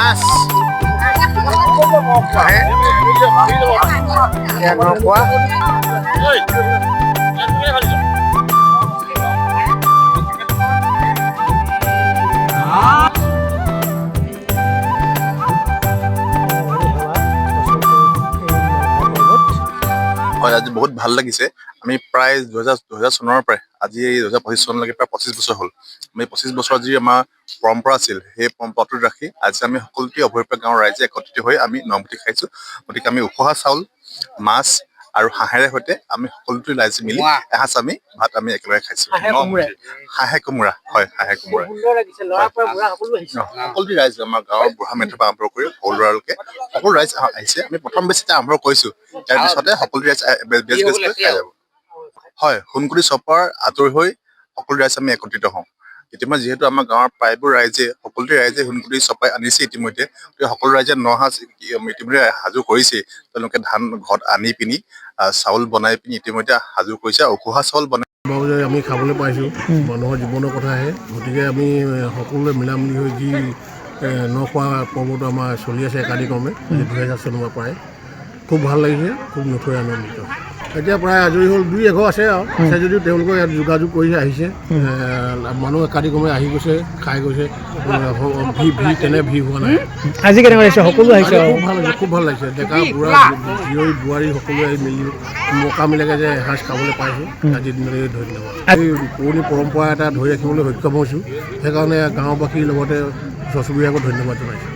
মাছ নখোৱা হয় আজি বহুত ভাল লাগিছে আমি প্ৰায় 2000 চনৰ পৰাই আজি 2025 চনলৈকে প্ৰায় 25 বছৰ হ'ল আমি 25 বছৰ যি আমাৰ পৰম্পৰা আছিল সেই পৰম্পৰাটো ৰাখি আজি আমি সকলোটি অভয়পুৰ গাঁৱৰ ৰাইজে একত্ৰিত হৈ আমি নমতি খাইছো গতিকে আমি উখোৱা চাউল মাছ আৰু হাঁহেৰে সৈতে আমি সকলোটি ৰাইজে মিলি এসাঁজ আমি ভাত আমি একেলগে খাইছো হাঁহে কোমোৰা হয় হাঁহে কোমোৰা সকলোটি ৰাইজ আমাৰ গাঁৱৰ বুঢ়া মেথা পৰা আৰম্ভ কৰি সৰু ল'ৰালৈকে সকলো ৰাইজ আহিছে আমি প্ৰথম বেছিতে আৰম্ভ কৰিছো তাৰ পিছতে সকলো ৰাইজ বেজ খাই যাব হয় সোণকুলি চপৰ আঁতৰি হৈ সকলো ৰাইজ আমি একত্ৰিত হওঁ ইতিমধ্যে যিহেতু আমাৰ গাঁৱৰ প্ৰায়বোৰ ৰাইজে সকলোটি ৰাইজে সোণকুলি চপাই আনিছে ইতিমধ্যে সকলো ৰাইজে নসাজ ইতিমধ্যে সাজু কৰিছে তেওঁলোকে ধান ঘৰত আনি পিনি চাউল বনাই পিনি ইতিমধ্যে সাজু কৰিছে উখোৱা চাউল বনাই আমি খাবলৈ পাইছোঁ মানুহৰ জীৱনৰ কথাহে গতিকে আমি সকলোৱে মিলামিলি হৈ যি নখোৱা পৰ্বটো আমাৰ চলি আছে একাদিক্ৰমে 2000 চনৰ পৰাই খুব ভাল লাগিছে খুব নথৈ আনন্দিত এতিয়া প্ৰায় আজৰি হ'ল 2-1 আছে আৰু আছে যদিও তেওঁলোকে ইয়াত যোগাযোগ কৰি আহিছে মানুহ একাদিক্ৰমে আহি গৈছে খাই গৈছে তেনে ভিৰ হোৱা নাই আজি কেনেকুৱা লাগিছে সকলো আহিছে খুব ভাল লাগিছে ডেকা বুঢ়া জীয়ৰী বোৱাৰী সকলোৱে মিলি মকা মিলাকে যে এসাঁজ খাবলৈ পাইছোঁ আজি দিনলৈ ধন্যবাদ এই পুৰণি পৰম্পৰা এটা ধৰি ৰাখিবলৈ সক্ষম হৈছোঁ সেইকাৰণে গাঁওবাসীৰ লগতে ওচৰ চুবুৰীয়াকো ধন্যবাদ জনাইছোঁ